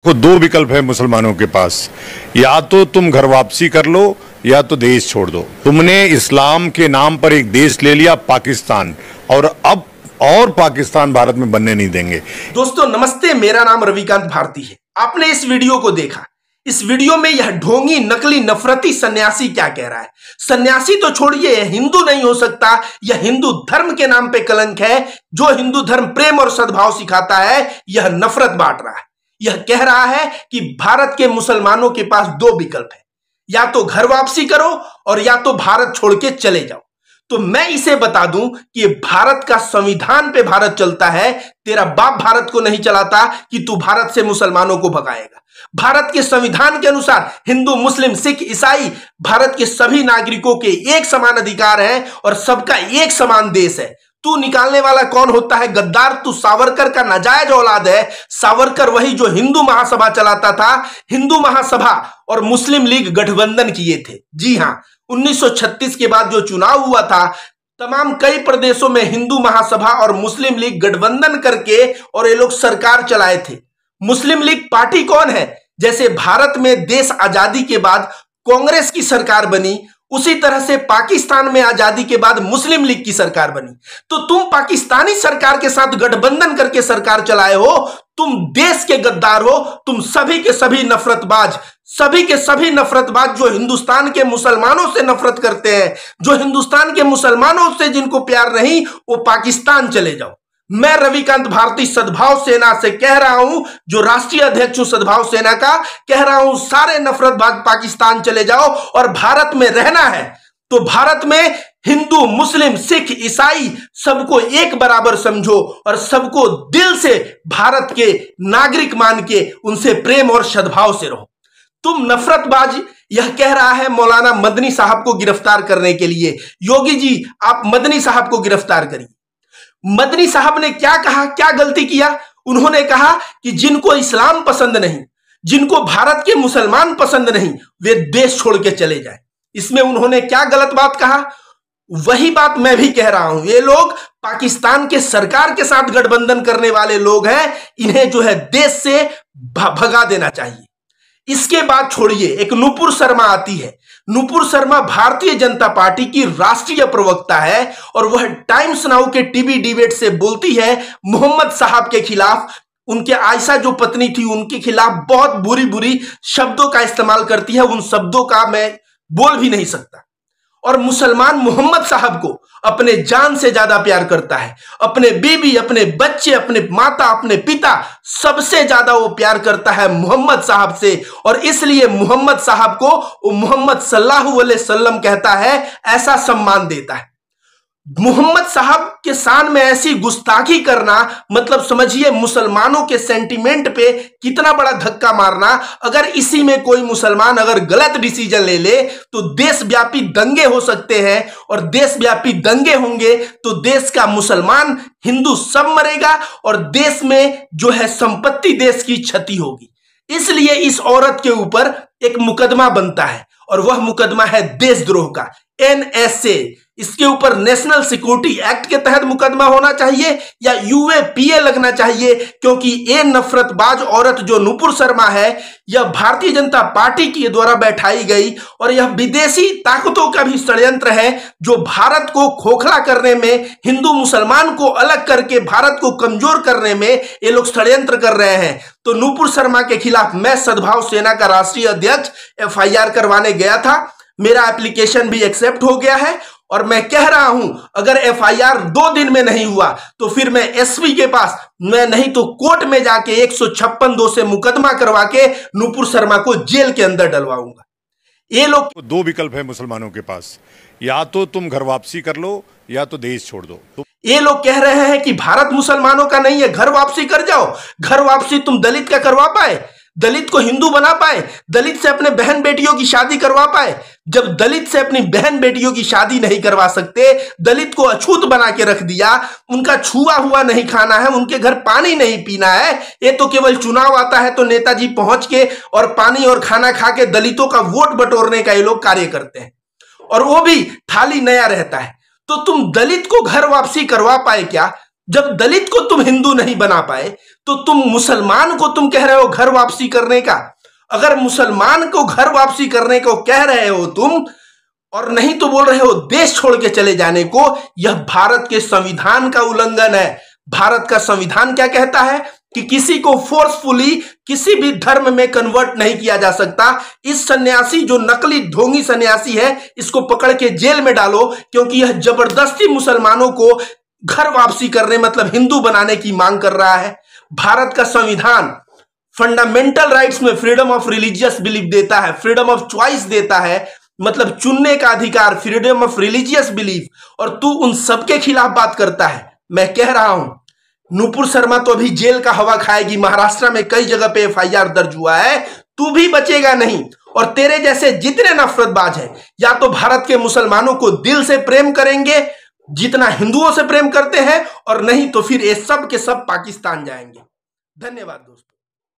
को दो विकल्प है मुसलमानों के पास, या तो तुम घर वापसी कर लो या तो देश छोड़ दो। तुमने इस्लाम के नाम पर एक देश ले लिया पाकिस्तान, और अब और पाकिस्तान भारत में बनने नहीं देंगे। दोस्तों नमस्ते, मेरा नाम रविकांत भारती है। आपने इस वीडियो को देखा। इस वीडियो में यह ढोंगी नकली नफरती सन्यासी क्या कह रहा है। सन्यासी तो छोड़िए, यह हिंदू नहीं हो सकता। यह हिंदू धर्म के नाम पे कलंक है। जो हिंदू धर्म प्रेम और सद्भाव सिखाता है, यह नफरत बांट रहा है। यह कह रहा है कि भारत के मुसलमानों के पास दो विकल्प है, या तो घर वापसी करो और या तो भारत छोड़ के चले जाओ। तो मैं इसे बता दूं कि भारत का संविधान पे भारत चलता है। तेरा बाप भारत को नहीं चलाता कि तू भारत से मुसलमानों को भगाएगा। भारत के संविधान के अनुसार हिंदू, मुस्लिम, सिख, ईसाई भारत के सभी नागरिकों के एक समान अधिकार हैं और सबका एक समान देश है। तू निकालने वाला कौन होता है? गद्दार। तू सावरकर का नाजायज औलाद है। सावरकर वही जो हिंदू महासभा चलाता था। हिंदू महासभा और मुस्लिम लीग गठबंधन किए थे। जी हां, 1936 के बाद जो चुनाव हुआ था, तमाम कई प्रदेशों में हिंदू महासभा और मुस्लिम लीग गठबंधन करके और ये लोग सरकार चलाए थे। मुस्लिम लीग पार्टी कौन है? जैसे भारत में देश आजादी के बाद कांग्रेस की सरकार बनी, उसी तरह से पाकिस्तान में आजादी के बाद मुस्लिम लीग की सरकार बनी। तो तुम पाकिस्तानी सरकार के साथ गठबंधन करके सरकार चलाए हो। तुम देश के गद्दार हो। तुम सभी के सभी नफरतबाज, सभी के सभी नफरतबाज जो हिंदुस्तान के मुसलमानों से नफरत करते हैं, जो हिंदुस्तान के मुसलमानों से जिनको प्यार नहीं, वो पाकिस्तान चले जाओ। मैं रविकांत भारती सद्भाव सेना से कह रहा हूं, जो राष्ट्रीय अध्यक्ष हूं सद्भाव सेना का, कह रहा हूं सारे नफरतबाज पाकिस्तान चले जाओ। और भारत में रहना है तो भारत में हिंदू, मुस्लिम, सिख, ईसाई सबको एक बराबर समझो और सबको दिल से भारत के नागरिक मान के उनसे प्रेम और सद्भाव से रहो। तुम नफरतबाज, यह कह रहा है मौलाना मदनी साहब को गिरफ्तार करने के लिए। योगी जी, आप मदनी साहब को गिरफ्तार करिए। मदनी साहब ने क्या कहा, क्या गलती किया? उन्होंने कहा कि जिनको इस्लाम पसंद नहीं, जिनको भारत के मुसलमान पसंद नहीं, वे देश छोड़ के चले जाएं। इसमें उन्होंने क्या गलत बात कहा? वही बात मैं भी कह रहा हूं। ये लोग पाकिस्तान के सरकार के साथ गठबंधन करने वाले लोग हैं। इन्हें जो है देश से भगा देना चाहिए। इसके बाद छोड़िए, एक नुपुर शर्मा आती है। नुपुर शर्मा भारतीय जनता पार्टी की राष्ट्रीय प्रवक्ता है और वह टाइम्स नाउ के टीवी डिबेट से बोलती है मोहम्मद साहब के खिलाफ। उनके आयशा जो पत्नी थी, उनके खिलाफ बहुत बुरी बुरी शब्दों का इस्तेमाल करती है। उन शब्दों का मैं बोल भी नहीं सकता। और मुसलमान मोहम्मद साहब को अपने जान से ज्यादा प्यार करता है। अपने बीबी, अपने बच्चे, अपने माता, अपने पिता, सबसे ज्यादा वो प्यार करता है मोहम्मद साहब से। और इसलिए मोहम्मद साहब को वो मोहम्मद सल्लल्लाहु अलैहि वसल्लम कहता है, ऐसा सम्मान देता है। मोहम्मद साहब के शान में ऐसी गुस्ताखी करना, मतलब समझिए मुसलमानों के सेंटीमेंट पे कितना बड़ा धक्का मारना। अगर इसी में कोई मुसलमान अगर गलत डिसीजन ले ले तो देशव्यापी दंगे हो सकते हैं, और देशव्यापी दंगे होंगे तो देश का मुसलमान, हिंदू सब मरेगा और देश में जो है संपत्ति, देश की क्षति होगी। इसलिए इस औरत के ऊपर एक मुकदमा बनता है और वह मुकदमा है देशद्रोह का, NSA। इसके ऊपर नेशनल सिक्योरिटी एक्ट के तहत मुकदमा होना चाहिए या UAPA लगना चाहिए, क्योंकि ये नफरतबाज औरत जो नुपुर शर्मा है, यह भारतीय जनता पार्टी के द्वारा बैठाई गई और यह विदेशी ताकतों का भी षड्यंत्र है, जो भारत को खोखला करने में, हिंदू मुसलमान को अलग करके भारत को कमजोर करने में ये लोग षड्यंत्र कर रहे हैं। तो नुपुर शर्मा के खिलाफ मैं सद्भाव सेना का राष्ट्रीय अध्यक्ष FIR करवाने गया था। मेरा एप्लीकेशन भी एक्सेप्ट हो गया है और मैं कह रहा हूं, अगर FIR 2 दिन में नहीं हुआ तो फिर मैं SP के पास, मैं नहीं तो कोर्ट में जाके 156(2) से मुकदमा करवा के नुपुर शर्मा को जेल के अंदर डलवाऊंगा। ये लोग दो विकल्प है मुसलमानों के पास, या तो तुम घर वापसी कर लो या तो देश छोड़ दो। ये लोग कह रहे हैं कि भारत मुसलमानों का नहीं है, घर वापसी कर जाओ। घर वापसी तुम दलित का करवा पाए? दलित को हिंदू बना पाए? दलित से अपने बहन बेटियों की शादी करवा पाए? जब दलित से अपनी बहन बेटियों की शादी नहीं करवा सकते, दलित को अछूत बना के रख दिया, उनका छुआ हुआ नहीं खाना है, उनके घर पानी नहीं पीना है, ये तो केवल चुनाव आता है तो नेताजी पहुंच के और पानी और खाना खा के दलितों का वोट बटोरने का ये लोग कार्य करते हैं, और वो भी थाली नया रहता है। तो तुम दलित को घर वापसी करवा पाए क्या? जब दलित को तुम हिंदू नहीं बना पाए तो तुम मुसलमान को तुम कह रहे हो घर वापसी करने का। अगर मुसलमान को घर वापसी करने को कह रहे हो तुम और नहीं तो बोल रहे हो देश छोड़ के चले जाने को, यह भारत के संविधान का उल्लंघन है। भारत का संविधान क्या कहता है कि किसी को फोर्सफुली किसी भी धर्म में कन्वर्ट नहीं किया जा सकता। इस सन्यासी जो नकली ढोंगी सन्यासी है, इसको पकड़ के जेल में डालो, क्योंकि यह जबरदस्ती मुसलमानों को घर वापसी करने मतलब हिंदू बनाने की मांग कर रहा है। भारत का संविधान फंडामेंटल राइट्स में फ्रीडम ऑफ रिलीजियस बिलीफ देता है, फ्रीडम ऑफ चॉइस देता है, मतलब चुनने का अधिकार, फ्रीडम ऑफ रिलीजियस बिलीफ, और तू उन सबके खिलाफ बात करता है। मैं कह रहा हूं नूपुर शर्मा तो अभी जेल का हवा खाएगी। महाराष्ट्र में कई जगह पे एफआईआर दर्ज हुआ है, तू भी बचेगा नहीं। और तेरे जैसे जितने नफरतबाज हैं, या तो भारत के मुसलमानों को दिल से प्रेम करेंगे जितना हिंदुओं से प्रेम करते हैं, और नहीं तो फिर ये सब के सब पाकिस्तान जाएंगे। धन्यवाद दोस्तों।